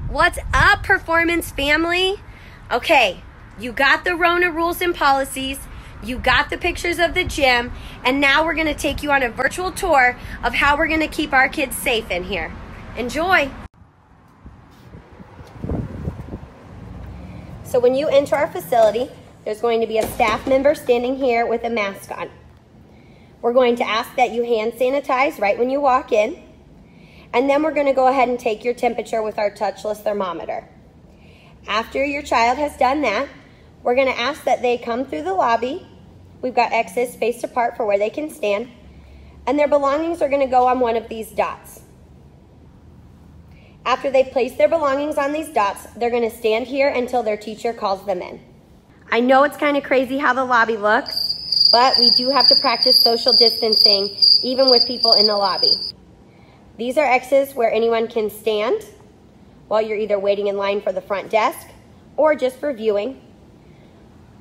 What's up, performance family? Okay, you got the Rona rules and policies, you got the pictures of the gym, and now we're going to take you on a virtual tour of how we're going to keep our kids safe in here. Enjoy! So when you enter our facility, there's going to be a staff member standing here with a mask on. We're going to ask that you hand sanitize right when you walk in. And then we're going to go ahead and take your temperature with our touchless thermometer. After your child has done that, we're going to ask that they come through the lobby. We've got X's spaced apart for where they can stand. And their belongings are going to go on one of these dots. After they've placed their belongings on these dots, they're going to stand here until their teacher calls them in. I know it's kind of crazy how the lobby looks, but we do have to practice social distancing even with people in the lobby. These are X's where anyone can stand while you're either waiting in line for the front desk or just for viewing.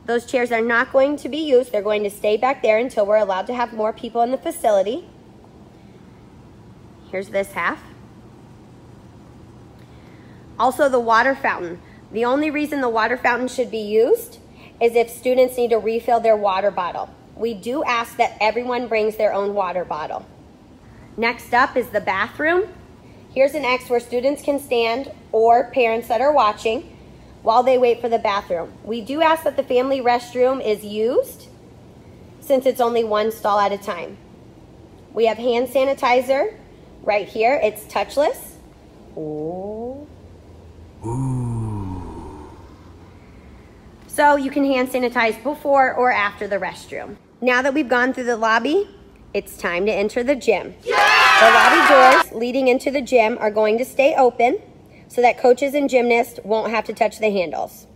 Those chairs are not going to be used. They're going to stay back there until we're allowed to have more people in the facility. Here's this half. Also, the water fountain. The only reason the water fountain should be used is if students need to refill their water bottle. We do ask that everyone brings their own water bottle. Next up is the bathroom. Here's an X where students can stand or parents that are watching while they wait for the bathroom. We do ask that the family restroom is used since it's only one stall at a time. We have hand sanitizer right here. It's touchless. Ooh. So you can hand sanitize before or after the restroom. Now that we've gone through the lobby, it's time to enter the gym. Yeah! The lobby doors leading into the gym are going to stay open so that coaches and gymnasts won't have to touch the handles.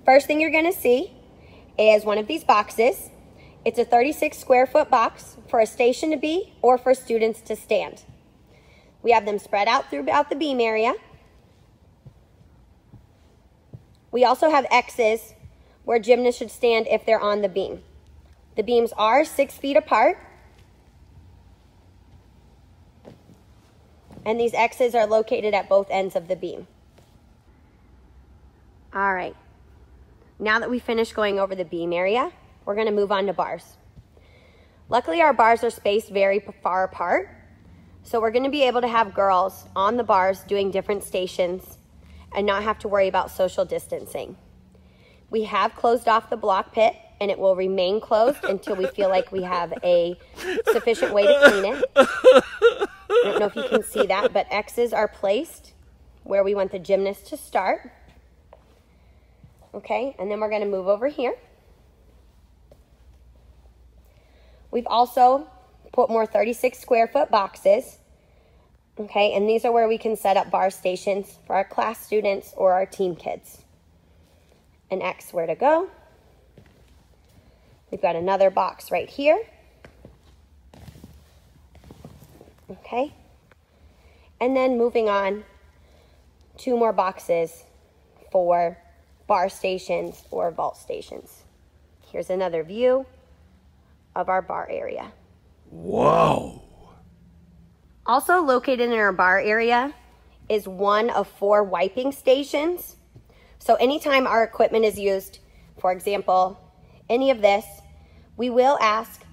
First thing you're going to see is one of these boxes. It's a 36 square foot box for a station to be or for students to stand. We have them spread out throughout the beam area. We also have X's where gymnasts should stand if they're on the beam. The beams are 6 feet apart. And these X's are located at both ends of the beam. All right. Now that we finished going over the beam area, we're going to move on to bars. Luckily, our bars are spaced very far apart. So we're going to be able to have girls on the bars doing different stations and not have to worry about social distancing. We have closed off the block pit, and it will remain closed until we feel like we have a sufficient way to clean it. I don't know if you can see that, but X's are placed where we want the gymnast to start. Okay, and then we're going to move over here. We've also put more 36 square foot boxes. Okay, and these are where we can set up bar stations for our class students or our team kids. An X where to go. We've got another box right here. Okay, and then moving on, 2 more boxes for bar stations or vault stations. Here's another view of our bar area. Wow. Also located in our bar area is one of 4 wiping stations. So anytime our equipment is used, for example, any of this, we will ask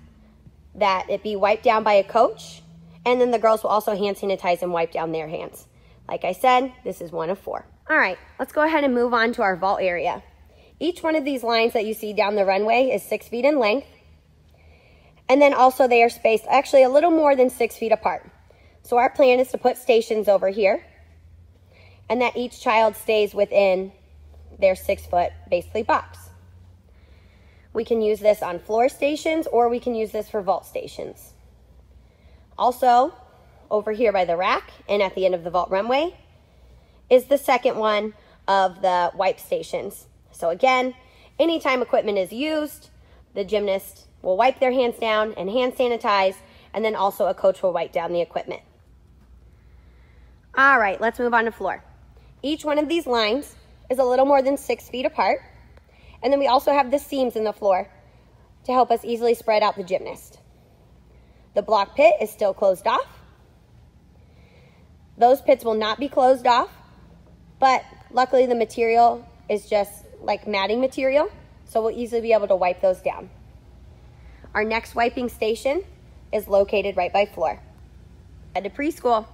that it be wiped down by a coach. And then the girls will also hand sanitize and wipe down their hands. Like I said, this is one of 4. All right, let's go ahead and move on to our vault area. Each one of these lines that you see down the runway is 6 feet in length. And then also they are spaced actually a little more than 6 feet apart. So our plan is to put stations over here and that each child stays within their 6 foot basically box. We can use this on floor stations or we can use this for vault stations. Also, over here by the rack and at the end of the vault runway is the second one of the wipe stations. So again, anytime equipment is used, the gymnast will wipe their hands down and hand sanitize, and then also a coach will wipe down the equipment. All right, let's move on to floor. Each one of these lines is a little more than 6 feet apart, and then we also have the seams in the floor to help us easily spread out the gymnast. The block pit is still closed off. Those pits will not be closed off but luckily the material is just like matting material, so we'll easily be able to wipe those down. Our next wiping station is located right by floor. Head to preschool.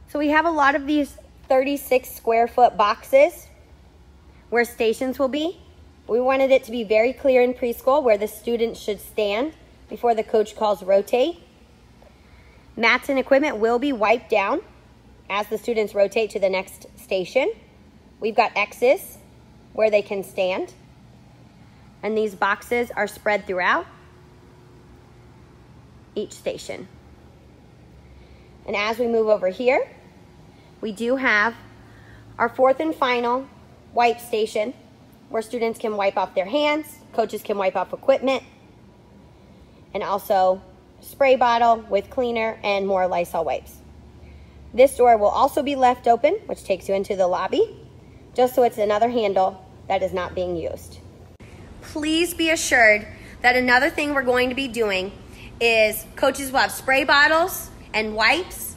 So we have a lot of these 36 square foot boxes where stations will be. We wanted it to be very clear in preschool where the students should stand before the coach calls rotate. Mats and equipment will be wiped down as the students rotate to the next station. We've got X's where they can stand, and these boxes are spread throughout each station. And as we move over here, we do have our fourth and final wipe station where students can wipe off their hands, coaches can wipe off equipment, and also spray bottle with cleaner and more Lysol wipes. This door will also be left open, which takes you into the lobby, just so it's another handle that is not being used. Please be assured that another thing we're going to be doing is coaches will have spray bottles and wipes,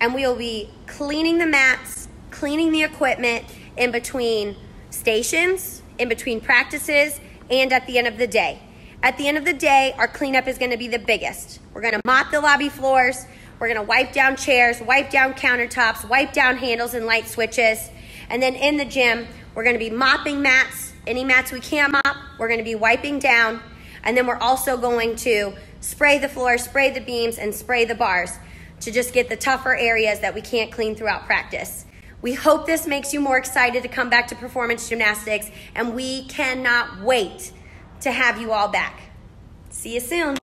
and we will be cleaning the mats, cleaning the equipment in between stations, in between practices, and at the end of the day. At the end of the day, our cleanup is going to be the biggest. We're going to mop the lobby floors, we're going to wipe down chairs, wipe down countertops, wipe down handles and light switches, and then in the gym, we're going to be mopping mats. Any mats we can't mop, we're going to be wiping down, and then we're also going to spray the floor, spray the beams, and spray the bars to just get the tougher areas that we can't clean throughout practice. We hope this makes you more excited to come back to performance gymnastics, and we cannot wait to have you all back. See you soon.